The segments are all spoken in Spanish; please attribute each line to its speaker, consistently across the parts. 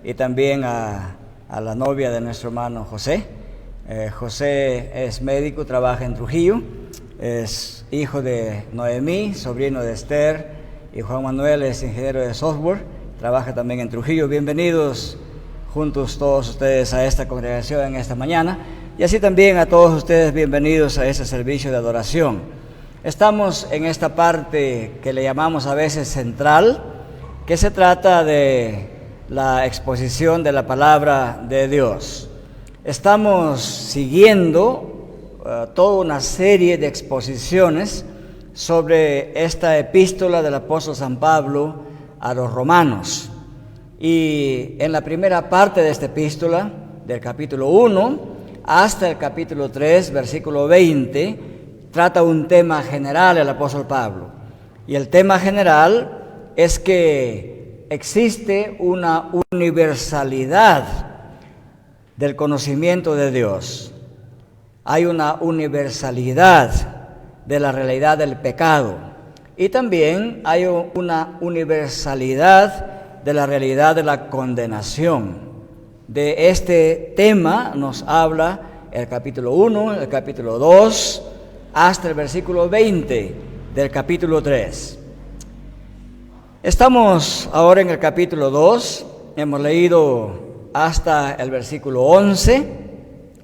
Speaker 1: y también a la novia de nuestro hermano José. José es médico, trabaja en Trujillo, es hijo de Noemí, sobrino de Esther, y Juan Manuel es ingeniero de software, trabaja también en Trujillo. Bienvenidos juntos todos ustedes a esta congregación en esta mañana, y así también a todos ustedes bienvenidos a este servicio de adoración. Estamos en esta parte que le llamamos a veces central, que se trata de la exposición de la palabra de Dios. Estamos siguiendo toda una serie de exposiciones sobre esta epístola del apóstol San Pablo a los romanos. Y en la primera parte de esta epístola, del capítulo 1 hasta el capítulo 3, versículo 20, trata un tema general el apóstol Pablo. Y el tema general es que existe una universalidad del conocimiento de Dios. Hay una universalidad de la realidad del pecado. Y también hay una universalidad de la realidad de la condenación. De este tema nos habla el capítulo 1, el capítulo 2, hasta el versículo 20 del capítulo 3. Estamos ahora en el capítulo 2, hemos leído hasta el versículo 11.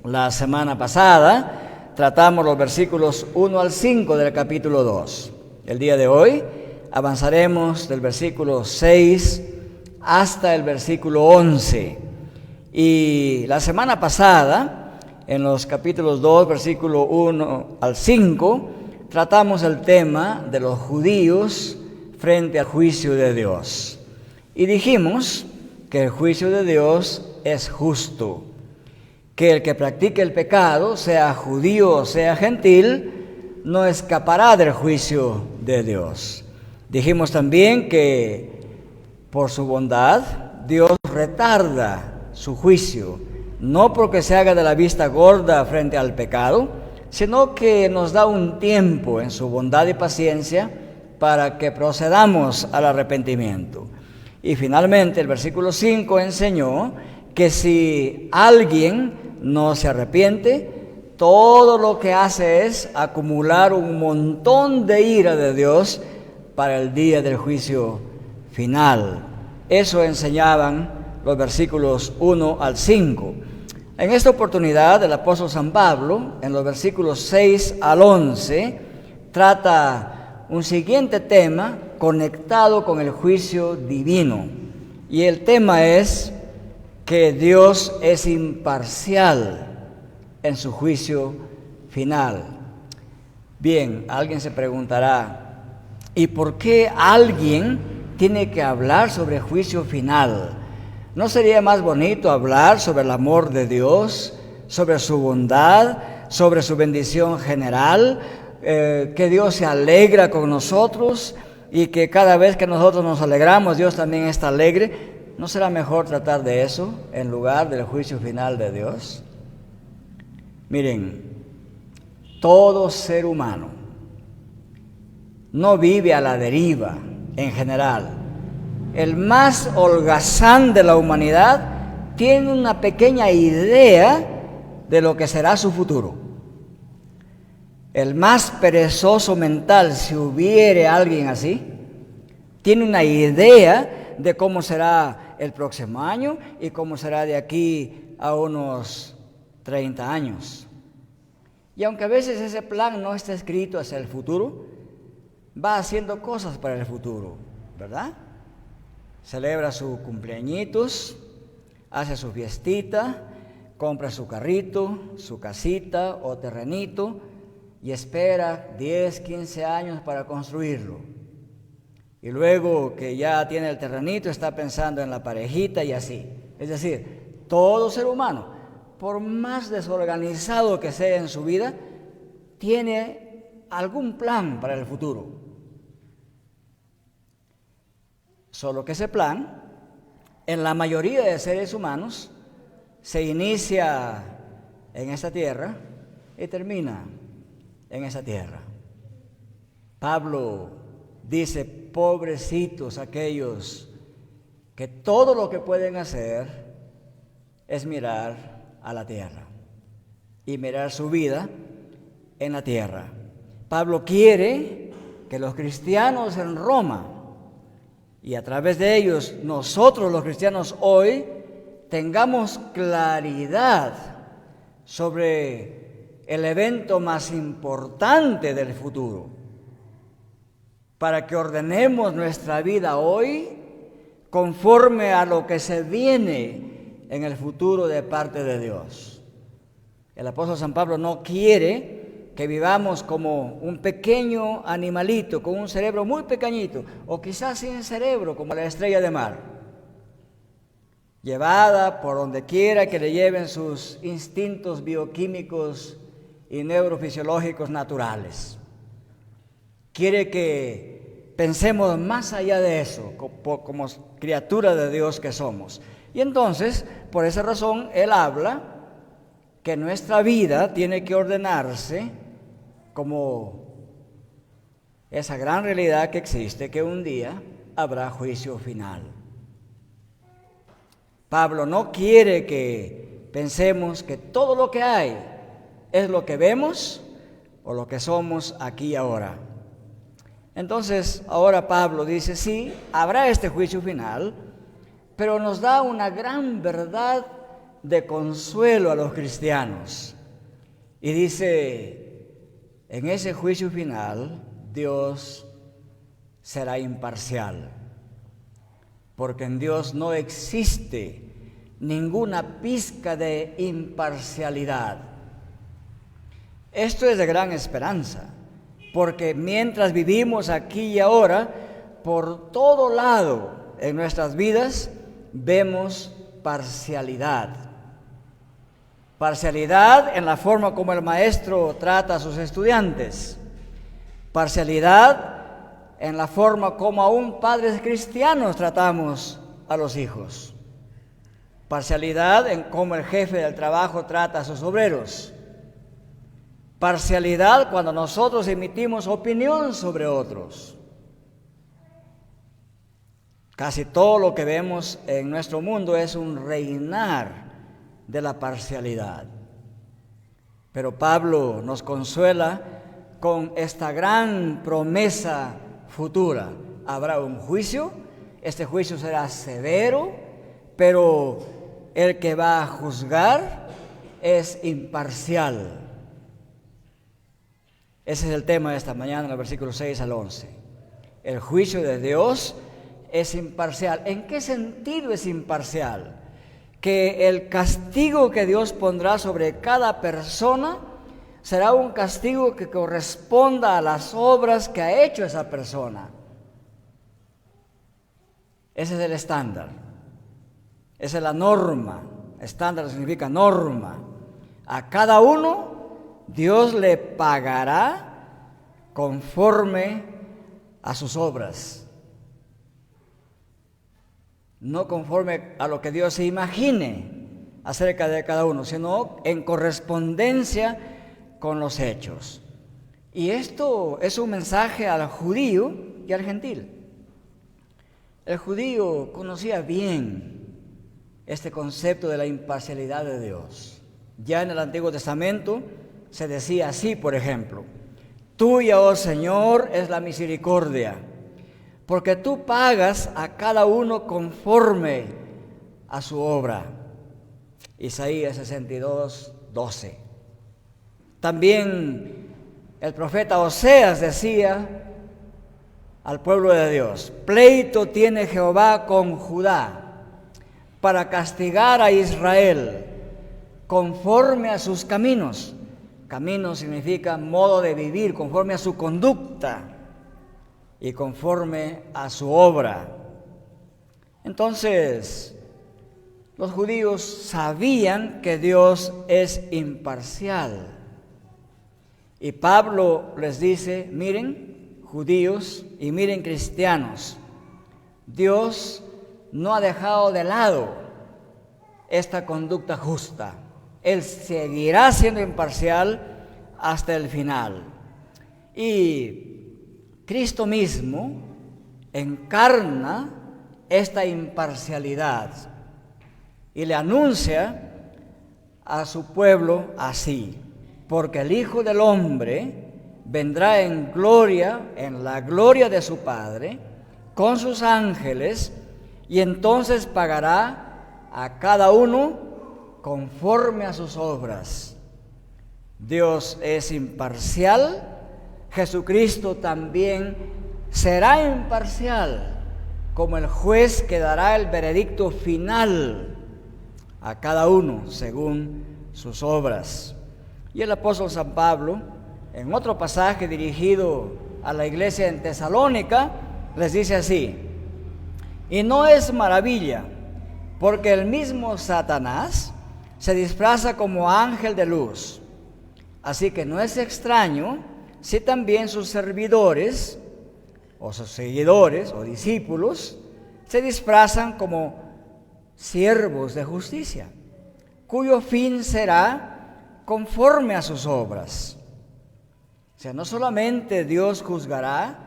Speaker 1: La semana pasada tratamos los versículos 1 al 5 del capítulo 2. El día de hoy avanzaremos del versículo 6 hasta el versículo 11. Y la semana pasada, en los capítulos 2, versículo 1 al 5, tratamos el tema de los judíos frente al juicio de Dios. Y dijimos que el juicio de Dios es justo, que el que practique el pecado, sea judío o sea gentil, no escapará del juicio de Dios. Dijimos también que por su bondad Dios retarda su juicio, no porque se haga de la vista gorda frente al pecado, sino que nos da un tiempo en su bondad y paciencia para que procedamos al arrepentimiento. Y finalmente el versículo 5 enseñó que si alguien no se arrepiente, todo lo que hace es acumular un montón de ira de Dios para el día del juicio final. Eso enseñaban los versículos 1 al 5. En esta oportunidad el apóstol San Pablo, en los versículos 6 al 11, trata un siguiente tema conectado con el juicio divino. Y el tema es que Dios es imparcial en su juicio final. Bien, alguien se preguntará, ¿y por qué alguien tiene que hablar sobre juicio final? ¿No sería más bonito hablar sobre el amor de Dios, sobre su bondad, sobre su bendición general? Que Dios se alegra con nosotros y que cada vez que nosotros nos alegramos, Dios también está alegre. ¿No será mejor tratar de eso en lugar del juicio final de Dios? Miren, todo ser humano no vive a la deriva en general. El más holgazán de la humanidad tiene una pequeña idea de lo que será su futuro. El más perezoso mental, si hubiere alguien así, tiene una idea de cómo será el próximo año y cómo será de aquí a unos 30 años. Y aunque a veces ese plan no está escrito hacia el futuro, va haciendo cosas para el futuro, ¿verdad? Celebra sus cumpleañitos, hace su fiestita, compra su carrito, su casita o terrenito, y espera 10, 15 años para construirlo. Y luego que ya tiene el terrenito, está pensando en la parejita y así. Es decir, todo ser humano, por más desorganizado que sea en su vida, tiene algún plan para el futuro. Solo que ese plan, en la mayoría de seres humanos, se inicia en esta tierra y termina en esa tierra. Pablo dice, pobrecitos aquellos que todo lo que pueden hacer es mirar a la tierra y mirar su vida en la tierra. Pablo quiere que los cristianos en Roma y a través de ellos nosotros los cristianos hoy tengamos claridad sobre el evento más importante del futuro, para que ordenemos nuestra vida hoy conforme a lo que se viene en el futuro de parte de Dios. El apóstol San Pablo no quiere que vivamos como un pequeño animalito, con un cerebro muy pequeñito, o quizás sin cerebro, como la estrella de mar, llevada por donde quiera que le lleven sus instintos bioquímicos y neurofisiológicos naturales. Quiere que pensemos más allá de eso, como criatura de Dios que somos. Y entonces, por esa razón, Él habla que nuestra vida tiene que ordenarse como esa gran realidad que existe, que un día habrá juicio final. Pablo no quiere que pensemos que todo lo que hay es lo que vemos o lo que somos aquí y ahora. Entonces, ahora Pablo dice, sí, habrá este juicio final, pero nos da una gran verdad de consuelo a los cristianos. Y dice, en ese juicio final, Dios será imparcial, porque en Dios no existe ninguna pizca de imparcialidad. Esto es de gran esperanza, porque mientras vivimos aquí y ahora, por todo lado en nuestras vidas vemos parcialidad. Parcialidad en la forma como el maestro trata a sus estudiantes. Parcialidad en la forma como aún padres cristianos tratamos a los hijos. Parcialidad en cómo el jefe del trabajo trata a sus obreros. Parcialidad cuando nosotros emitimos opinión sobre otros. Casi todo lo que vemos en nuestro mundo es un reinar de la parcialidad. Pero Pablo nos consuela con esta gran promesa futura. Habrá un juicio, este juicio será severo, pero el que va a juzgar es imparcial. Ese es el tema de esta mañana, en los versículos 6 al 11. El juicio de Dios es imparcial. ¿En qué sentido es imparcial? Que el castigo que Dios pondrá sobre cada persona será un castigo que corresponda a las obras que ha hecho esa persona. Ese es el estándar. Esa es la norma. Estándar significa norma. A cada uno Dios le pagará conforme a sus obras. No conforme a lo que Dios se imagine acerca de cada uno, sino en correspondencia con los hechos. Y esto es un mensaje al judío y al gentil. El judío conocía bien este concepto de la imparcialidad de Dios. Ya en el Antiguo Testamento se decía así, por ejemplo: tuya, oh Señor, es la misericordia, porque tú pagas a cada uno conforme a su obra. Isaías 62, 12. También el profeta Oseas decía al pueblo de Dios: pleito tiene Jehová con Judá para castigar a Israel conforme a sus caminos. Camino significa modo de vivir, conforme a su conducta y conforme a su obra. Entonces, los judíos sabían que Dios es imparcial. Y Pablo les dice: miren, judíos, y miren, cristianos, Dios no ha dejado de lado esta conducta justa. Él seguirá siendo imparcial hasta el final. Y Cristo mismo encarna esta imparcialidad y le anuncia a su pueblo así: porque el Hijo del Hombre vendrá en gloria, en la gloria de su Padre, con sus ángeles, y entonces pagará a cada uno conforme a sus obras. Dios es imparcial, Jesucristo también será imparcial, como el juez que dará el veredicto final a cada uno según sus obras. Y el apóstol San Pablo, en otro pasaje dirigido a la iglesia en Tesalónica, les dice así: y no es maravilla, porque el mismo Satanás se disfraza como ángel de luz. Así que no es extraño si también sus servidores, o sus seguidores, o discípulos, se disfrazan como siervos de justicia, cuyo fin será conforme a sus obras. O sea, no solamente Dios juzgará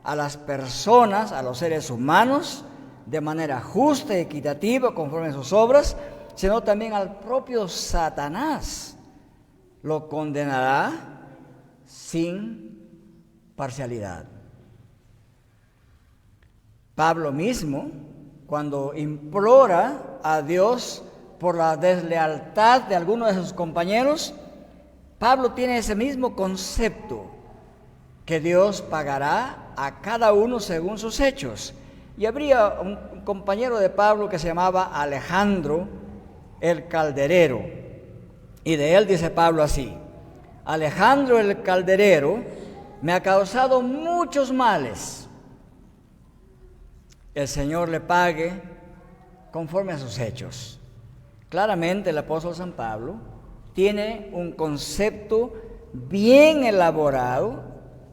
Speaker 1: a las personas, a los seres humanos, de manera justa y equitativa conforme a sus obras, sino también al propio Satanás lo condenará sin parcialidad. Pablo mismo, cuando implora a Dios por la deslealtad de algunos de sus compañeros, Pablo tiene ese mismo concepto, que Dios pagará a cada uno según sus hechos. Y habría un compañero de Pablo que se llamaba Alejandro el Calderero, y de él dice Pablo así: Alejandro el Calderero me ha causado muchos males. El Señor le pague conforme a sus hechos. Claramente el apóstol San Pablo tiene un concepto bien elaborado,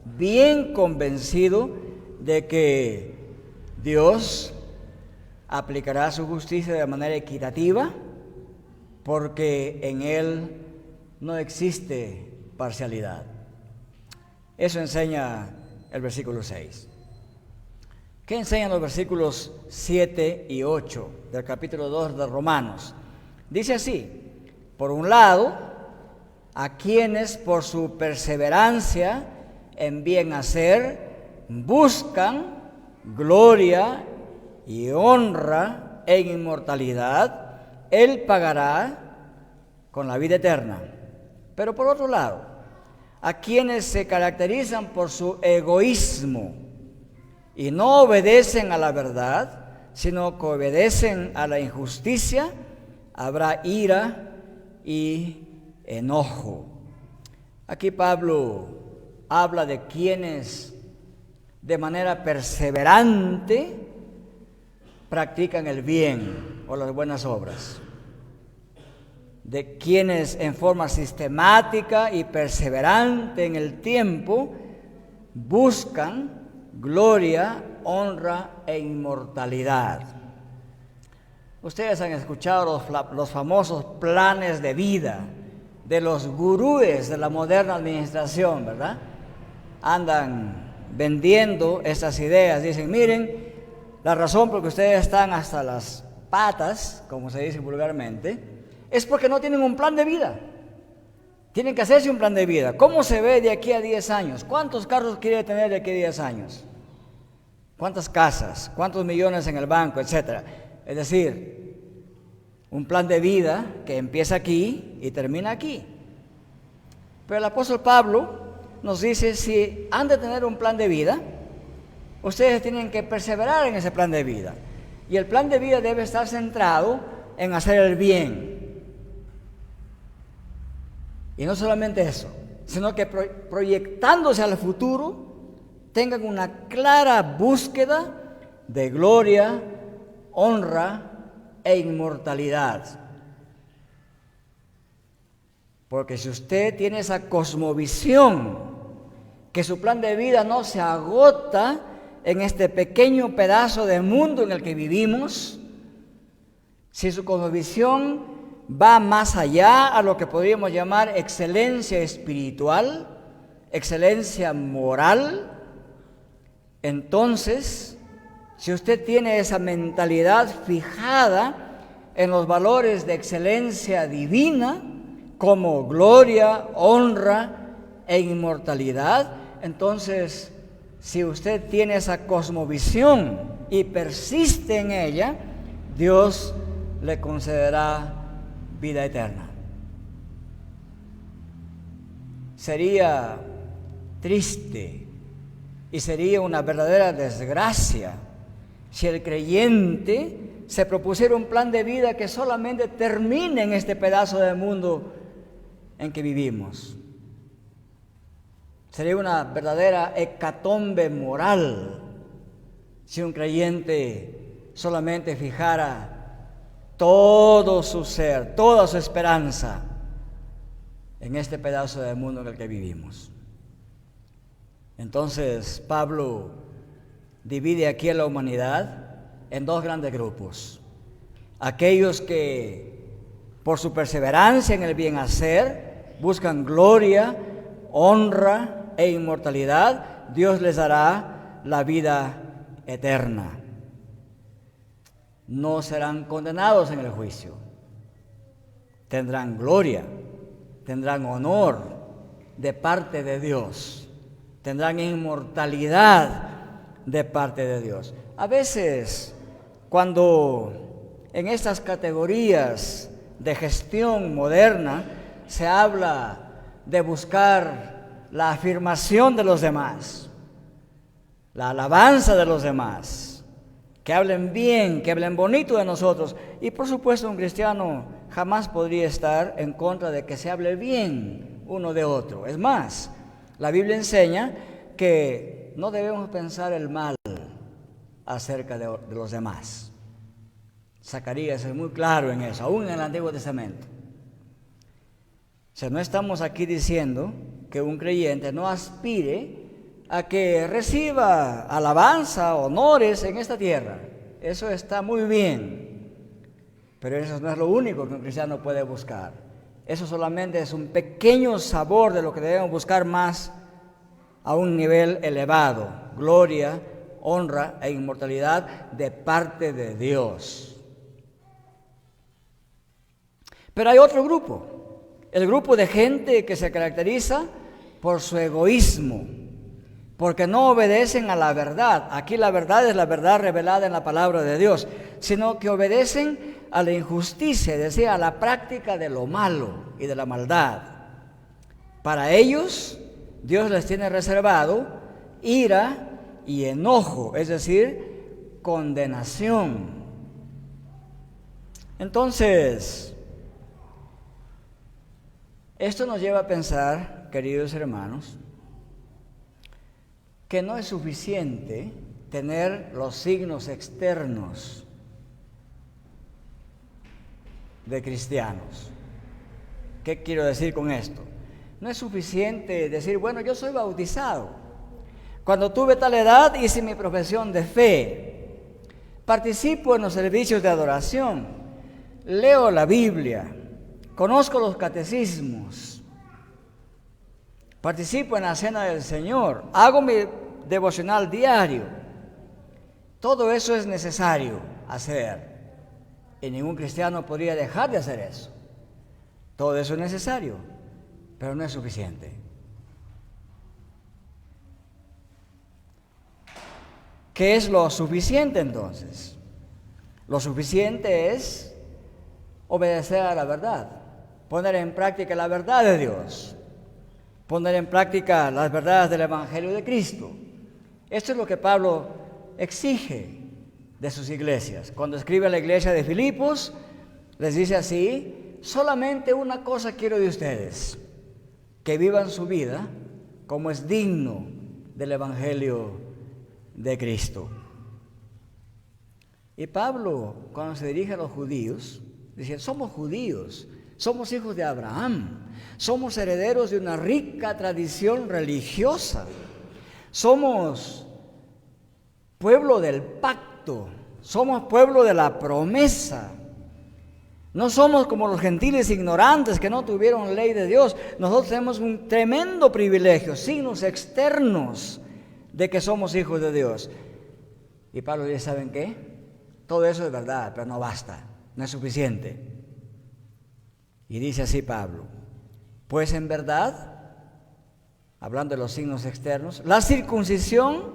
Speaker 1: bien convencido de que Dios aplicará su justicia de manera equitativa, porque en Él no existe parcialidad. Eso enseña el versículo 6. ¿Qué enseñan los versículos 7 y 8 del capítulo 2 de Romanos? Dice así: por un lado, a quienes por su perseverancia en bien hacer buscan gloria y honra e inmortalidad, Él pagará con la vida eterna. Pero por otro lado, a quienes se caracterizan por su egoísmo y no obedecen a la verdad, sino que obedecen a la injusticia, habrá ira y enojo. Aquí Pablo habla de quienes de manera perseverante practican el bien o las buenas obras, de quienes en forma sistemática y perseverante en el tiempo buscan gloria, honra e inmortalidad. Ustedes han escuchado los famosos planes de vida de los gurúes de la moderna administración, ¿verdad? Andan vendiendo estas ideas. Dicen: miren, la razón por que ustedes están hasta las patas, como se dice vulgarmente, es porque no tienen un plan de vida. Tienen que hacerse un plan de vida. ¿Cómo se ve de aquí a 10 años? ¿Cuántos carros quiere tener de aquí a 10 años? ¿Cuántas casas? ¿Cuántos millones en el banco? Etcétera. Es decir, un plan de vida que empieza aquí y termina aquí. Pero el apóstol Pablo nos dice: si han de tener un plan de vida, ustedes tienen que perseverar en ese plan de vida. Y el plan de vida debe estar centrado en hacer el bien. Y no solamente eso, sino que proyectándose al futuro, tengan una clara búsqueda de gloria, honra e inmortalidad. Porque si usted tiene esa cosmovisión, que su plan de vida no se agota en este pequeño pedazo de mundo en el que vivimos, si su cosmovisión va más allá a lo que podríamos llamar excelencia espiritual, excelencia moral, entonces si usted tiene esa mentalidad fijada en los valores de excelencia divina, como gloria, honra e inmortalidad, entonces, si usted tiene esa cosmovisión y persiste en ella, Dios le concederá vida eterna. Sería triste y sería una verdadera desgracia si el creyente se propusiera un plan de vida que solamente termine en este pedazo de mundo en que vivimos. Sería una verdadera hecatombe moral si un creyente solamente fijara todo su ser, toda su esperanza en este pedazo de mundo en el que vivimos. Entonces, Pablo divide aquí a la humanidad en dos grandes grupos. Aquellos que, por su perseverancia en el bien hacer, buscan gloria, honra e inmortalidad, Dios les dará la vida eterna. No serán condenados en el juicio. Tendrán gloria, tendrán honor de parte de Dios, tendrán inmortalidad de parte de Dios. A veces, cuando en estas categorías de gestión moderna se habla de buscar la afirmación de los demás, la alabanza de los demás, que hablen bien, que hablen bonito de nosotros. Y por supuesto un cristiano jamás podría estar en contra de que se hable bien uno de otro. Es más, la Biblia enseña que no debemos pensar el mal acerca de los demás. Zacarías es muy claro en eso, aún en el Antiguo Testamento. O sea, no estamos aquí diciendo que un creyente no aspire a que reciba alabanza, honores en esta tierra. Eso está muy bien, pero eso no es lo único que un cristiano puede buscar. Eso solamente es un pequeño sabor de lo que debemos buscar más a un nivel elevado: gloria, honra e inmortalidad de parte de Dios. Pero hay otro grupo, el grupo de gente que se caracteriza por su egoísmo, porque no obedecen a la verdad. Aquí la verdad es la verdad revelada en la palabra de Dios, sino que obedecen a la injusticia, es decir, a la práctica de lo malo y de la maldad. Para ellos, Dios les tiene reservado ira y enojo, es decir, condenación. Entonces, esto nos lleva a pensar, queridos hermanos, que no es suficiente tener los signos externos de cristianos. ¿Qué quiero decir con esto? No es suficiente decir, bueno, yo soy bautizado. Cuando tuve tal edad hice mi profesión de fe. Participo en los servicios de adoración. Leo la Biblia. Conozco los catecismos. Participo en la cena del Señor. Hago mi devocional diario. Todo eso es necesario hacer. Y ningún cristiano podría dejar de hacer eso. Todo eso es necesario, pero no es suficiente. ¿Qué es lo suficiente entonces? Lo suficiente es obedecer a la verdad, poner en práctica la verdad de Dios, poner en práctica las verdades del Evangelio de Cristo. Esto es lo que Pablo exige de sus iglesias. Cuando escribe a la iglesia de Filipos, les dice así: solamente una cosa quiero de ustedes, que vivan su vida como es digno del Evangelio de Cristo. Y Pablo, cuando se dirige a los judíos, dice: somos judíos, somos hijos de Abraham, somos herederos de una rica tradición religiosa, somos pueblo del pacto, somos pueblo de la promesa. No somos como los gentiles ignorantes que no tuvieron ley de Dios. Nosotros tenemos un tremendo privilegio, signos externos de que somos hijos de Dios. Y Pablo dice, ¿saben qué? Todo eso es verdad, pero no basta, no es suficiente. Y dice así Pablo, pues en verdad, hablando de los signos externos, la circuncisión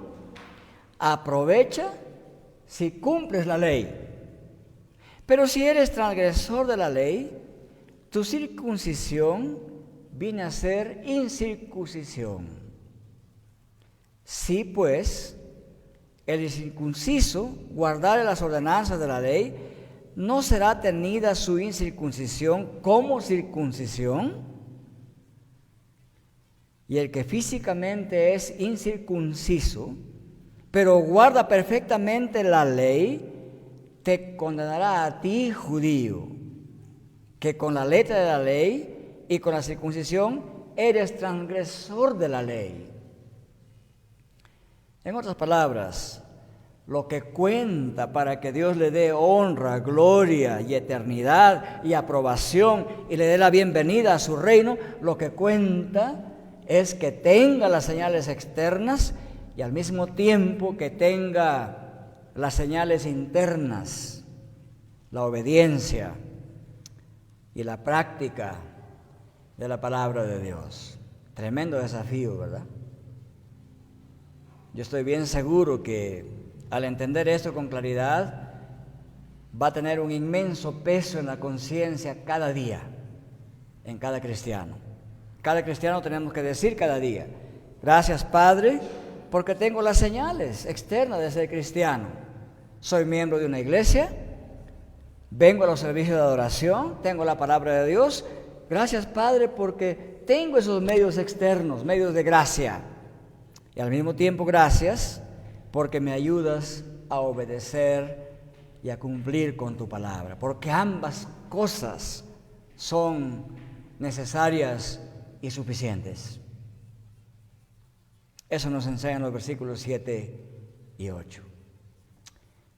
Speaker 1: aprovecha si cumples la ley. Pero si eres transgresor de la ley, tu circuncisión viene a ser incircuncisión. Si pues el incircunciso guardare las ordenanzas de la ley, ¿no será tenida su incircuncisión como circuncisión? Y el que físicamente es incircunciso, pero guarda perfectamente la ley, te condenará a ti, judío, que con la letra de la ley y con la circuncisión eres transgresor de la ley. En otras palabras, lo que cuenta para que Dios le dé honra, gloria y eternidad y aprobación y le dé la bienvenida a su reino, lo que cuenta es que tenga las señales externas y al mismo tiempo que tenga las señales internas, la obediencia y la práctica de la palabra de Dios. Tremendo desafío, ¿verdad? Yo estoy bien seguro que al entender esto con claridad, va a tener un inmenso peso en la conciencia cada día, en cada cristiano. Cada cristiano tenemos que decir cada día, gracias Padre, porque tengo las señales externas de ser cristiano. Soy miembro de una iglesia, vengo a los servicios de adoración, tengo la palabra de Dios. Gracias Padre, porque tengo esos medios externos, medios de gracia. Y al mismo tiempo gracias porque me ayudas a obedecer y a cumplir con tu palabra, porque ambas cosas son necesarias y suficientes. Eso nos enseñan los versículos 7 y 8.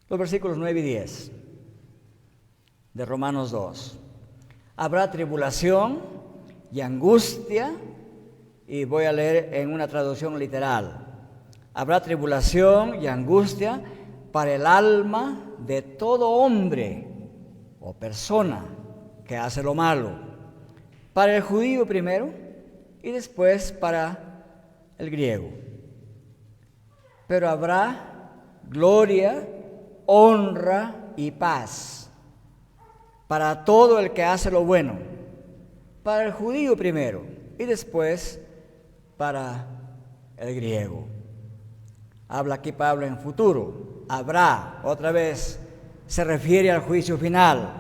Speaker 1: Los versículos 9 y 10 de Romanos 2. Habrá tribulación y angustia, y voy a leer en una traducción literal. Habrá tribulación y angustia para el alma de todo hombre o persona que hace lo malo. Para el judío primero y después para el griego. Pero habrá gloria, honra y paz para todo el que hace lo bueno. Para el judío primero y después para el griego. Habla aquí Pablo en futuro. Habrá, otra vez, se refiere al juicio final.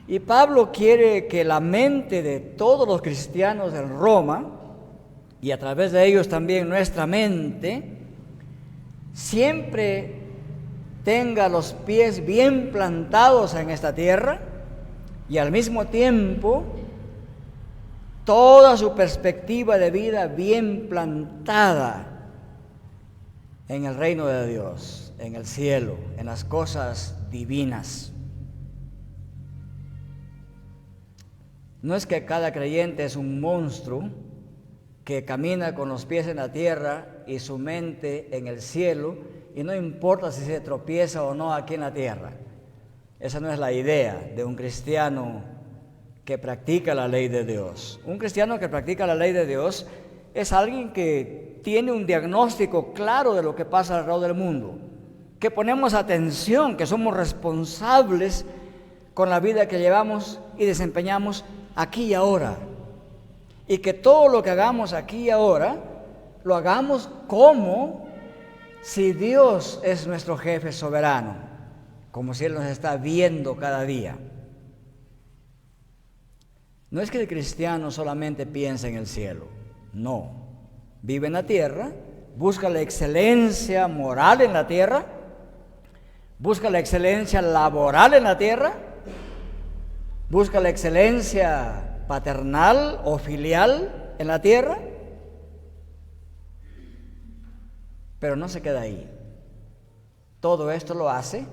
Speaker 1: Y Pablo quiere que la mente de todos los cristianos en Roma, y a través de ellos también nuestra mente, siempre tenga los pies bien plantados en esta tierra y al mismo tiempo toda su perspectiva de vida bien plantada en el reino de Dios, en el cielo, en las cosas divinas. No es que cada creyente es un monstruo que camina con los pies en la tierra y su mente en el cielo, y no importa si se tropieza o no aquí en la tierra. Esa no es la idea de un cristiano que practica la ley de Dios. Un cristiano que practica la ley de Dios es alguien que tiene un diagnóstico claro de lo que pasa alrededor del mundo, que ponemos atención, que somos responsables con la vida que llevamos y desempeñamos aquí y ahora, y que todo lo que hagamos aquí y ahora lo hagamos como si Dios es nuestro jefe soberano, como si Él nos está viendo cada día. No es que el cristiano solamente piense en el cielo, no. Vive en la tierra, busca la excelencia moral en la tierra, busca la excelencia laboral en la tierra, busca la excelencia paternal o filial en la tierra, pero no se queda ahí. Todo esto lo hace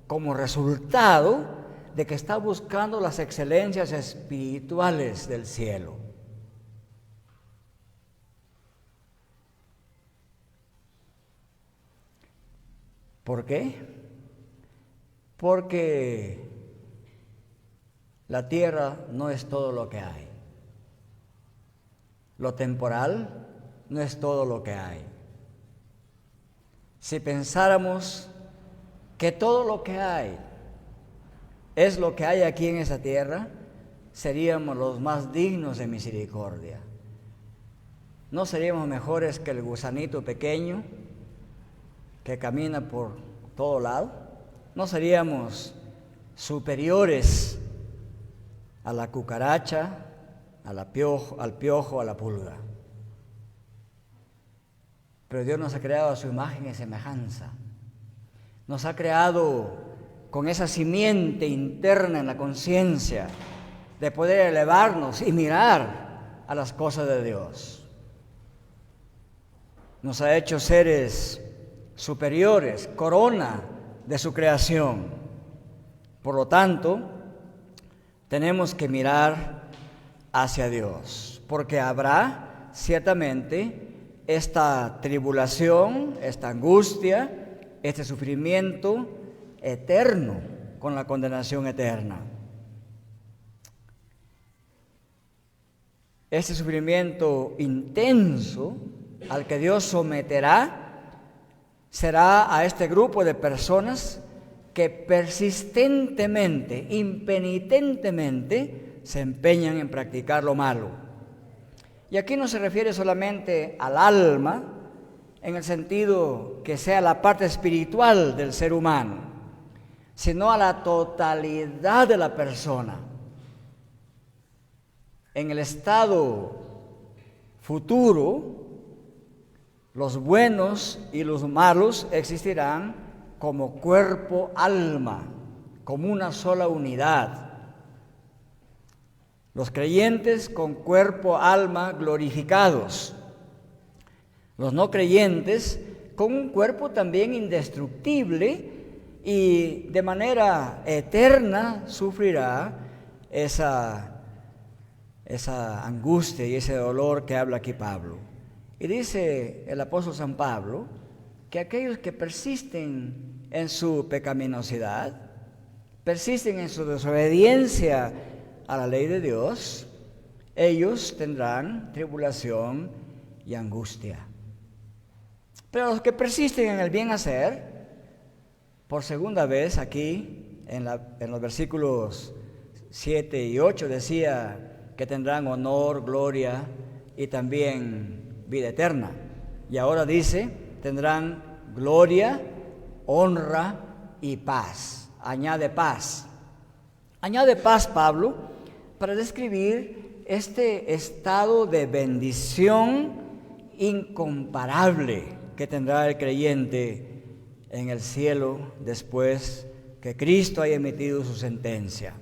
Speaker 1: como resultado de que está buscando las excelencias espirituales del cielo. ¿Por qué? Porque la tierra no es todo lo que hay. Lo temporal no es todo lo que hay. Si pensáramos que todo lo que hay es lo que hay aquí en esa tierra, seríamos los más dignos de misericordia. ¿No seríamos mejores que el gusanito pequeño que camina por todo lado? ¿No seríamos superiores a la cucaracha, al piojo, a la pulga? Pero Dios nos ha creado a su imagen y semejanza. Nos ha creado con esa simiente interna en la conciencia de poder elevarnos y mirar a las cosas de Dios. Nos ha hecho seres superiores, corona de su creación. Por lo tanto, tenemos que mirar hacia Dios, porque habrá ciertamente esta tribulación, esta angustia, este sufrimiento eterno con la condenación eterna. Este sufrimiento intenso al que Dios someterá será a este grupo de personas que persistentemente, impenitentemente se empeñan en practicar lo malo. Y aquí no se refiere solamente al alma, en el sentido que sea la parte espiritual del ser humano, sino a la totalidad de la persona. En el estado futuro, los buenos y los malos existirán como cuerpo, alma, como una sola unidad. Los creyentes con cuerpo, alma glorificados. Los no creyentes con un cuerpo también indestructible y de manera eterna sufrirá esa angustia y ese dolor que habla aquí Pablo. Y dice el apóstol San Pablo que aquellos que persisten en su pecaminosidad, persisten en su desobediencia a la ley de Dios, ellos tendrán tribulación y angustia. Pero los que persisten en el bien hacer, por segunda vez aquí en los versículos 7 y 8 decía que tendrán honor, gloria y también vida eterna. Y ahora dice, tendrán gloria, honra y paz. Añade paz. Añade paz Pablo para describir este estado de bendición incomparable que tendrá el creyente en el cielo después que Cristo haya emitido su sentencia.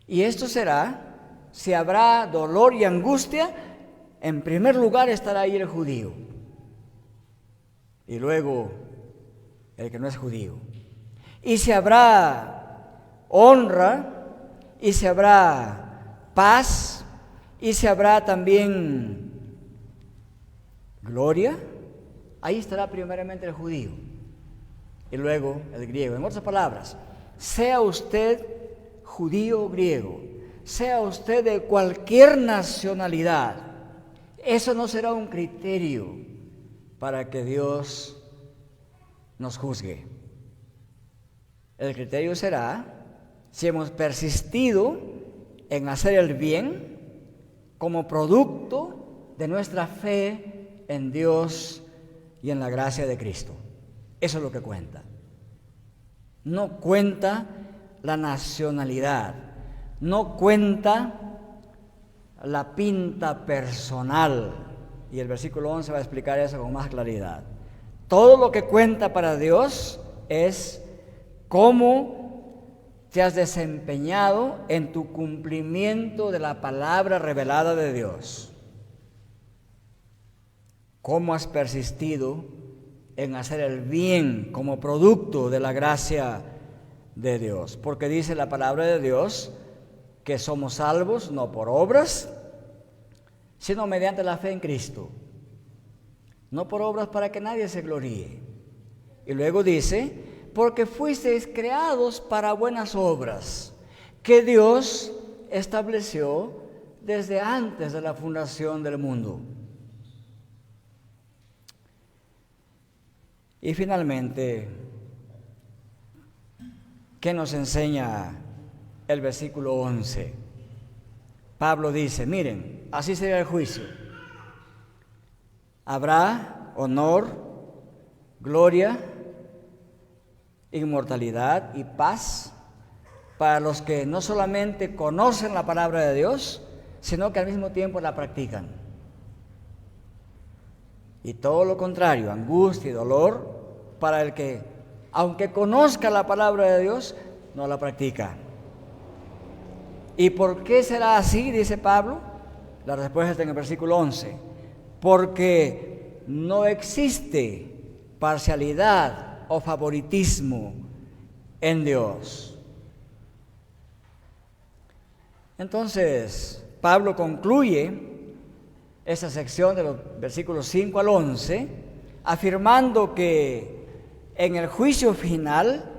Speaker 1: Y esto será, si habrá dolor y angustia, en primer lugar estará ahí el judío y luego el que no es judío. Y si habrá honra, y si habrá paz, y si habrá también gloria, ahí estará primeramente el judío y luego el griego. En otras palabras, sea usted judío o griego, sea usted de cualquier nacionalidad, eso no será un criterio para que Dios nos juzgue. El criterio será si hemos persistido en hacer el bien como producto de nuestra fe en Dios y en la gracia de Cristo. Eso es lo que cuenta. No cuenta la nacionalidad, no cuenta la pinta personal. Y el versículo 11 va a explicar eso con más claridad. Todo lo que cuenta para Dios es cómo te has desempeñado en tu cumplimiento de la palabra revelada de Dios. Cómo has persistido en hacer el bien como producto de la gracia de Dios. Porque dice la palabra de Dios que somos salvos no por obras, sino mediante la fe en Cristo. No por obras para que nadie se gloríe, Y luego dice, porque fuisteis creados para buenas obras, que Dios estableció desde antes de la fundación del mundo. Y finalmente, ¿qué nos enseña el versículo 11? Pablo dice, miren, así será el juicio. Habrá honor, gloria, inmortalidad y paz para los que no solamente conocen la palabra de Dios, sino que al mismo tiempo la practican. Y todo lo contrario, angustia y dolor para el que, aunque conozca la palabra de Dios, no la practica. ¿Y por qué será así? Dice Pablo. La respuesta está en el versículo 11. Porque no existe parcialidad o favoritismo en Dios. Entonces, Pablo concluye esa sección de los versículos 5 al 11, afirmando que en el juicio final,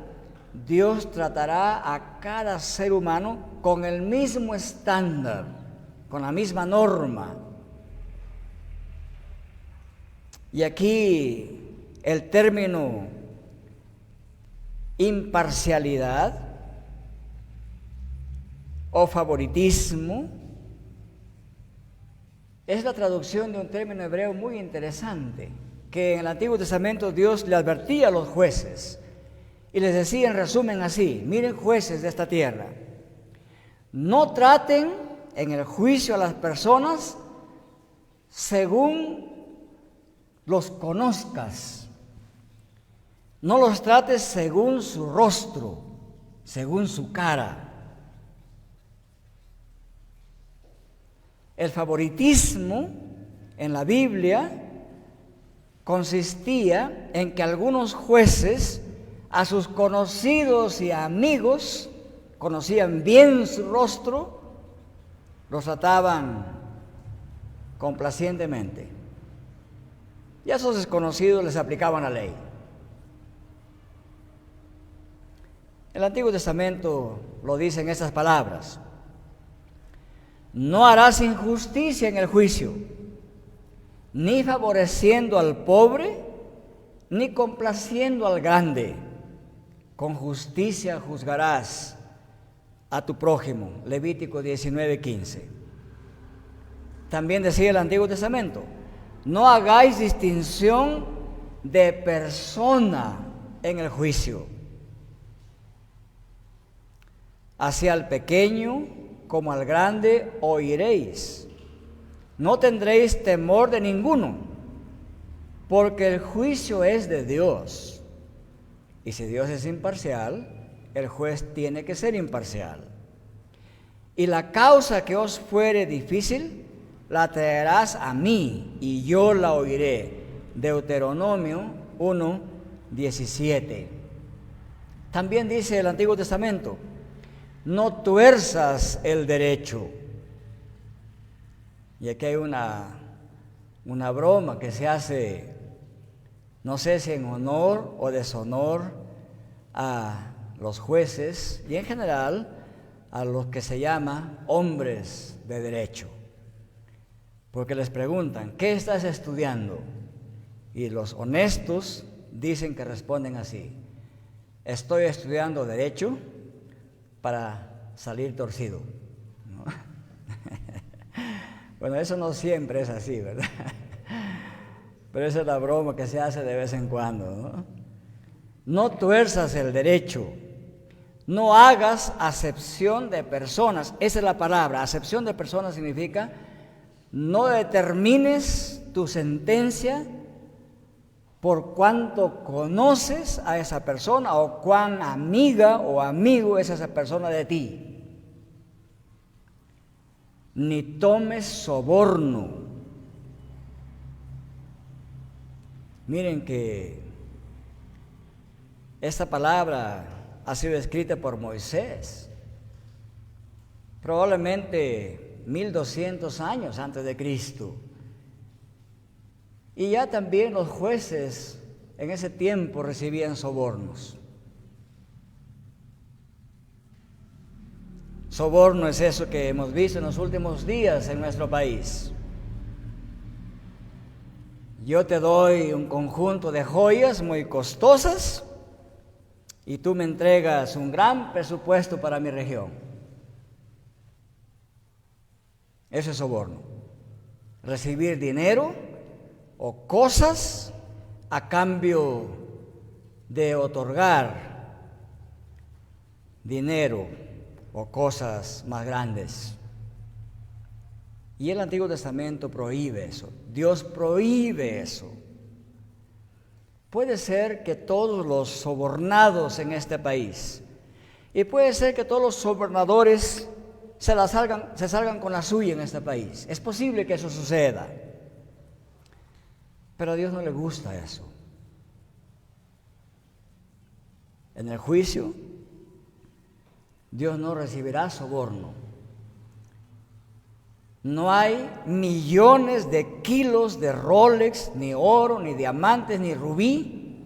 Speaker 1: Dios tratará a cada ser humano con el mismo estándar, con la misma norma. Y aquí el término imparcialidad o favoritismo es la traducción de un término hebreo muy interesante, que en el Antiguo Testamento Dios le advertía a los jueces y les decía en resumen así: miren, jueces de esta tierra, no traten en el juicio a las personas según los conozcas, no los trates según su rostro, según su cara. El favoritismo en la Biblia consistía en que algunos jueces a sus conocidos y amigos conocían bien su rostro, los trataban complacientemente, y a esos desconocidos les aplicaban la ley. El Antiguo Testamento lo dice en estas palabras: no harás injusticia en el juicio, ni favoreciendo al pobre, ni complaciendo al grande. Con justicia juzgarás a tu prójimo. Levítico 19:15. También decía el Antiguo Testamento: no hagáis distinción de persona en el juicio. Hacia el pequeño como al grande oiréis. No tendréis temor de ninguno, porque el juicio es de Dios. Y si Dios es imparcial, el juez tiene que ser imparcial. Y la causa que os fuere difícil, la traerás a mí, y yo la oiré. Deuteronomio 1:17. También dice el Antiguo Testamento: no tuerzas el derecho. Y aquí hay una broma que se hace, no sé si en honor o deshonor a los jueces y en general a los que se llama hombres de derecho. Porque les preguntan: ¿qué estás estudiando? Y los honestos dicen que responden así: estoy estudiando derecho para salir torcido, ¿no? Bueno, eso no siempre es así, ¿verdad? Pero esa es la broma que se hace de vez en cuando, ¿no? No tuerzas el derecho, no hagas acepción de personas. Esa es la palabra. Acepción de personas significa: no determines tu sentencia por cuánto conoces a esa persona o cuán amiga o amigo es esa persona de ti. Ni tomes soborno. Miren que esta palabra ha sido escrita por Moisés, probablemente 1200 años antes de Cristo. Y ya también los jueces en ese tiempo recibían sobornos. Soborno es eso que hemos visto en los últimos días en nuestro país. Yo te doy un conjunto de joyas muy costosas y tú me entregas un gran presupuesto para mi región. Eso es soborno. Recibir dinero o cosas a cambio de otorgar dinero o cosas más grandes. Y el Antiguo Testamento prohíbe eso. Dios prohíbe eso. Puede ser que todos los sobornados en este país, y puede ser que todos los sobornadores se salgan con la suya en este país. Es posible que eso suceda. Pero a Dios no le gusta eso. En el juicio, Dios no recibirá soborno. No hay millones de kilos de Rolex, ni oro, ni diamantes, ni rubí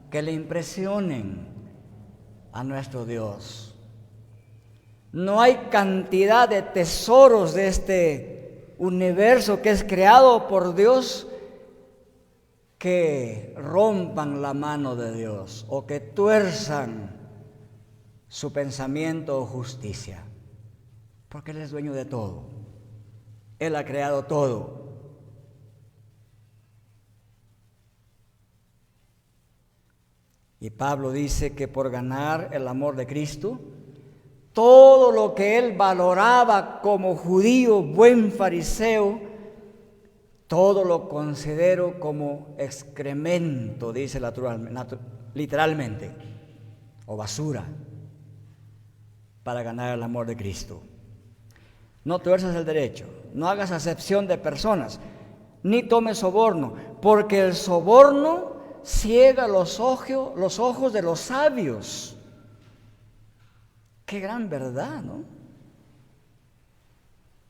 Speaker 1: que le impresionen a nuestro Dios. No hay cantidad de tesoros de este universo que es creado por Dios que rompan la mano de Dios o que tuerzan su pensamiento o justicia, porque Él es dueño de todo. Él ha creado todo. Y Pablo dice que por ganar el amor de Cristo, todo lo que él valoraba como judío, buen fariseo, todo lo considero como excremento, dice literalmente, o basura, para ganar el amor de Cristo. No tuerzas el derecho, no hagas acepción de personas, ni tomes soborno, porque el soborno ciega los ojos de los sabios. Qué gran verdad, ¿no?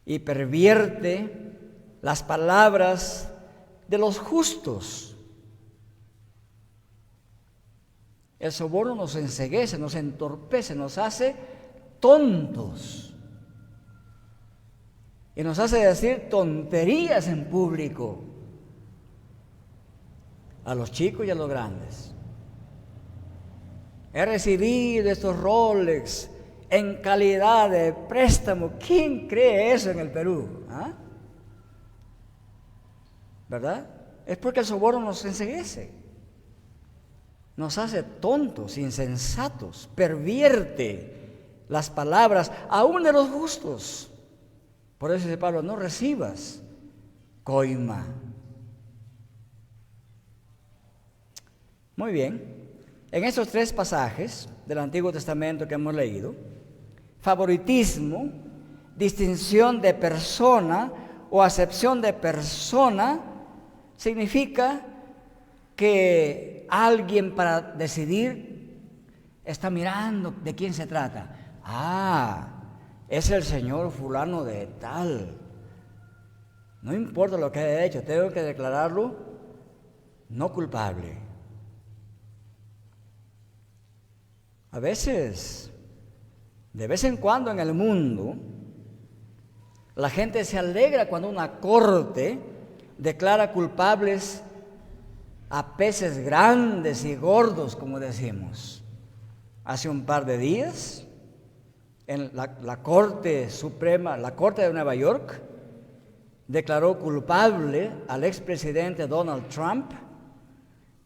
Speaker 1: Y pervierte las palabras de los justos. El soborno nos enceguece, nos entorpece, nos hace tontos. Y nos hace decir tonterías en público, a los chicos y a los grandes. He recibido estos Rolex en calidad de préstamo. ¿Quién cree eso en el Perú? ¿Ah? ¿Verdad? Es porque el soborno nos enceguece, nos hace tontos, insensatos, pervierte las palabras, aún de los justos. Por eso dice Pablo, no recibas coima. Muy bien, en estos tres pasajes del Antiguo Testamento que hemos leído, favoritismo, distinción de persona o acepción de persona, significa que alguien para decidir está mirando de quién se trata. Es el señor fulano de tal. No importa lo que haya hecho, tengo que declararlo no culpable. A veces, de vez en cuando en el mundo, la gente se alegra cuando una corte declara culpables a peces grandes y gordos, como decimos. Hace un par de días, en la Corte Suprema, la Corte de Nueva York, declaró culpable al expresidente Donald Trump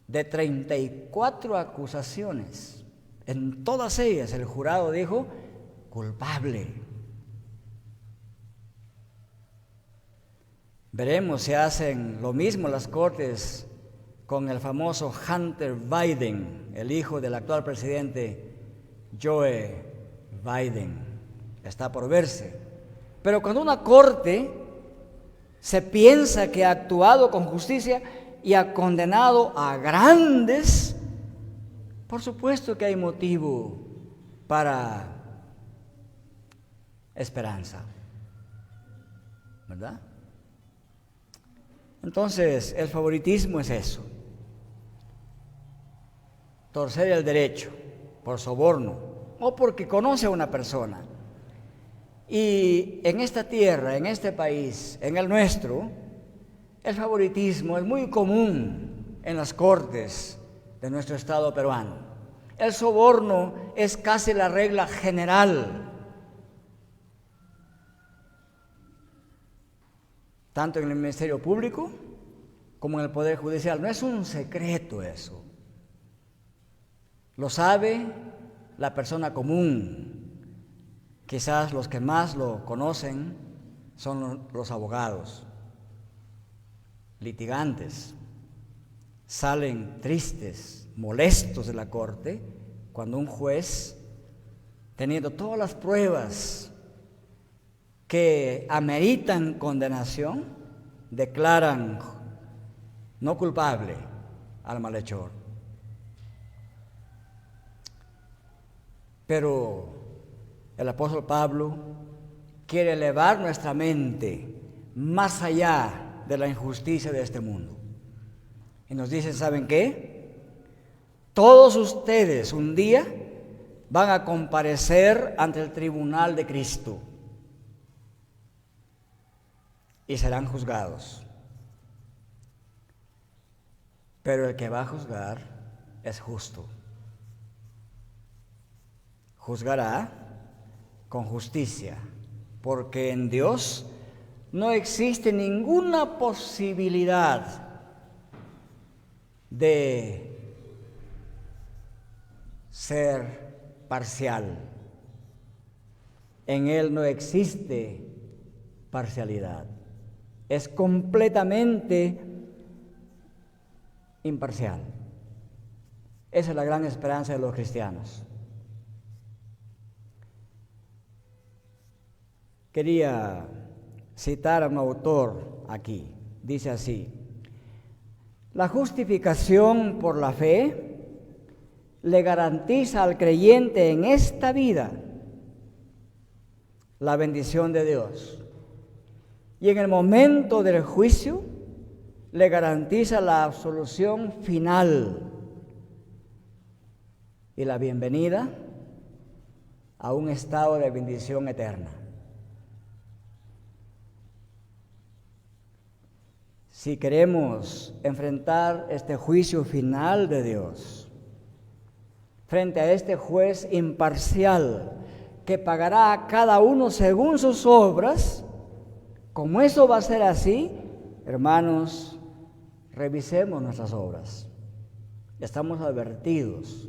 Speaker 1: de 34 acusaciones. En todas ellas el jurado dijo culpable. Veremos si hacen lo mismo las cortes con el famoso Hunter Biden, el hijo del actual presidente Joe Biden. Está por verse. Pero cuando una corte se piensa que ha actuado con justicia y ha condenado a grandes, por supuesto que hay motivo para esperanza, ¿verdad? Entonces, el favoritismo es eso. torcer el derecho por soborno o porque conoce a una persona. Y en esta tierra, en este país, en el nuestro, el favoritismo es muy común en las cortes de nuestro estado peruano. El soborno es casi la regla general, tanto en el Ministerio Público como en el Poder Judicial. No es un secreto eso. Lo sabe la persona común. Quizás los que más lo conocen son los abogados, litigantes. Salen tristes, molestos de la corte cuando un juez, teniendo todas las pruebas que ameritan condenación, declaran no culpable al malhechor. Pero el apóstol Pablo quiere elevar nuestra mente más allá de la injusticia de este mundo. Y nos dice, ¿saben qué? Todos ustedes un día van a comparecer ante el tribunal de Cristo y serán juzgados. Pero el que va a juzgar es justo. Juzgará con justicia, porque en Dios no existe ninguna posibilidad de ser parcial. En Él no existe parcialidad. Es completamente imparcial. Esa es la gran esperanza de los cristianos. Quería citar a un autor aquí. Dice así: la justificación por la fe le garantiza al creyente en esta vida la bendición de Dios, y en el momento del juicio le garantiza la absolución final y la bienvenida a un estado de bendición eterna. Si queremos enfrentar este juicio final de Dios, frente a este juez imparcial que pagará a cada uno según sus obras, como eso va a ser así, hermanos, revisemos nuestras obras. Estamos advertidos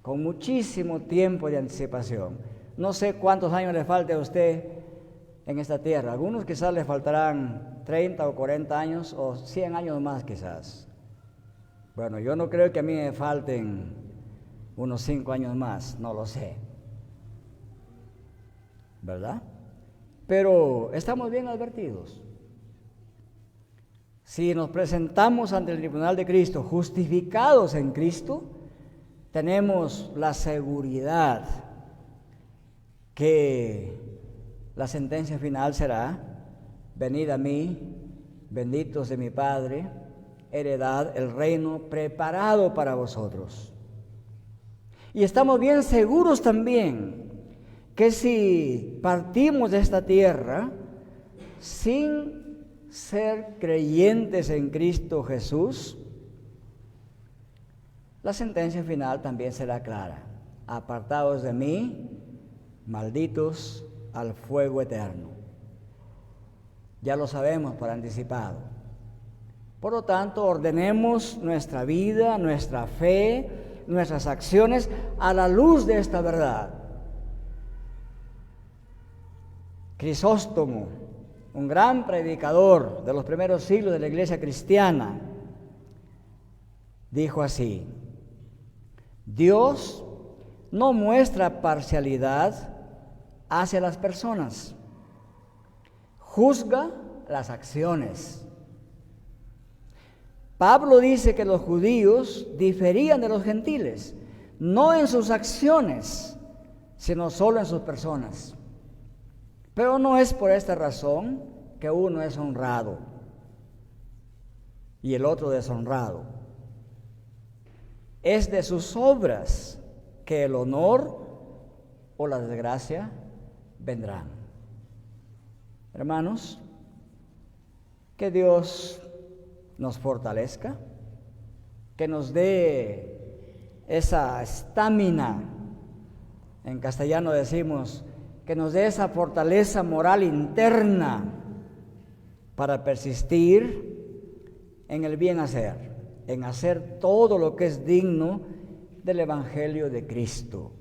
Speaker 1: con muchísimo tiempo de anticipación. No sé cuántos años le falte a usted en esta tierra. Algunos quizás le faltarán 30 o 40 años o 100 años más quizás. Bueno, yo no creo que a mí me falten unos 5 años más, no lo sé, ¿verdad? Pero estamos bien advertidos. Si nos presentamos ante el tribunal de Cristo, justificados en Cristo, tenemos la seguridad que la sentencia final será: venid a mí, benditos de mi Padre, heredad el reino preparado para vosotros. Y estamos bien seguros también que si partimos de esta tierra sin ser creyentes en Cristo Jesús, la sentencia final también será clara: apartados de mí, malditos al fuego eterno. Ya lo sabemos por anticipado. Por lo tanto, ordenemos nuestra vida, nuestra fe, nuestras acciones a la luz de esta verdad. Crisóstomo, un gran predicador de los primeros siglos de la iglesia cristiana, dijo así: Dios no muestra parcialidad hacia las personas, juzga las acciones. Pablo dice que los judíos diferían de los gentiles, no en sus acciones, sino solo en sus personas. Pero no es por esta razón que uno es honrado y el otro deshonrado. es de sus obras que el honor o la desgracia vendrán. Hermanos, que Dios nos fortalezca, que nos dé esa estamina, en castellano decimos, que nos dé esa fortaleza moral interna para persistir en el bien hacer, en hacer todo lo que es digno del Evangelio de Cristo.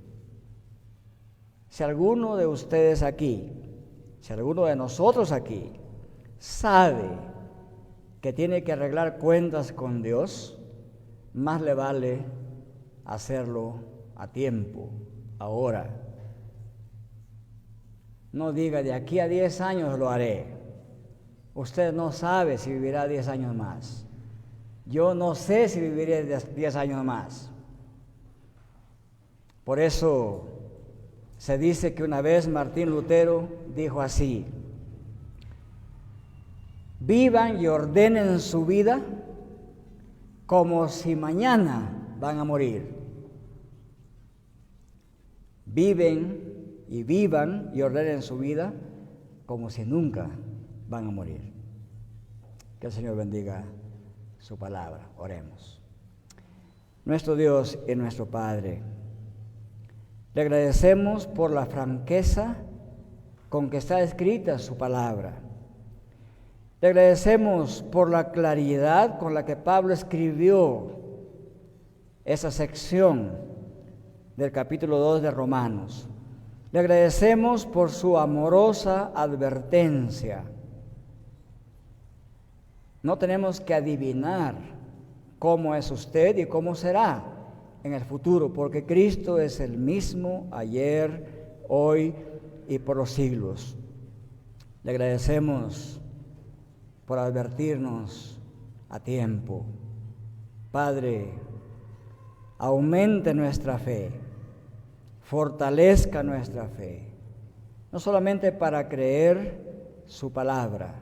Speaker 1: Si alguno de ustedes aquí, si alguno de nosotros aquí, sabe que tiene que arreglar cuentas con Dios, más le vale hacerlo a tiempo, ahora. No diga, de aquí a 10 años lo haré. Usted no sabe si vivirá 10 años más. Yo no sé si viviré 10 años más. Por eso se dice que una vez Martín Lutero dijo así: vivan y ordenen su vida como si mañana van a morir. Vivan y ordenen su vida como si nunca van a morir. Que el Señor bendiga su palabra. Oremos. Nuestro Dios y nuestro Padre, le agradecemos por la franqueza con que está escrita su palabra. Le agradecemos por la claridad con la que Pablo escribió esa sección del capítulo 2 de Romanos. Le agradecemos por su amorosa advertencia. No tenemos que adivinar cómo es usted y cómo será en el futuro, porque Cristo es el mismo ayer, hoy y por los siglos. Le agradecemos por advertirnos a tiempo. Padre, aumente nuestra fe, fortalezca nuestra fe, no solamente para creer su palabra,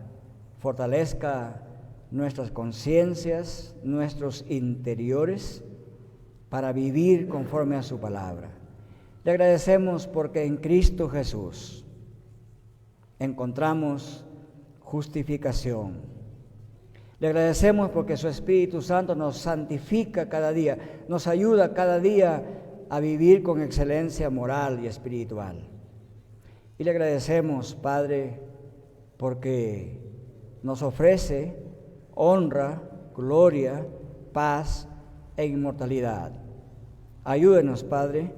Speaker 1: fortalezca nuestras conciencias, nuestros interiores, para vivir conforme a su palabra. Le agradecemos porque en Cristo Jesús encontramos justificación. Le agradecemos porque su Espíritu Santo nos santifica cada día, nos ayuda cada día a vivir con excelencia moral y espiritual. Y le agradecemos, Padre, porque nos ofrece honra, gloria, paz e inmortalidad. Ayúdenos, Padre,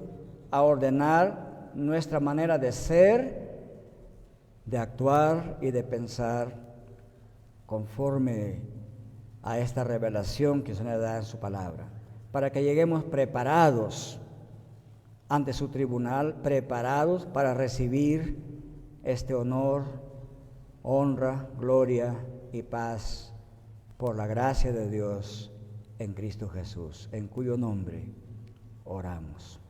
Speaker 1: a ordenar nuestra manera de ser, de actuar y de pensar conforme a esta revelación que se nos da en su palabra, para que lleguemos preparados ante su tribunal, preparados para recibir este honor, honra, gloria y paz por la gracia de Dios en Cristo Jesús, en cuyo nombre oramos.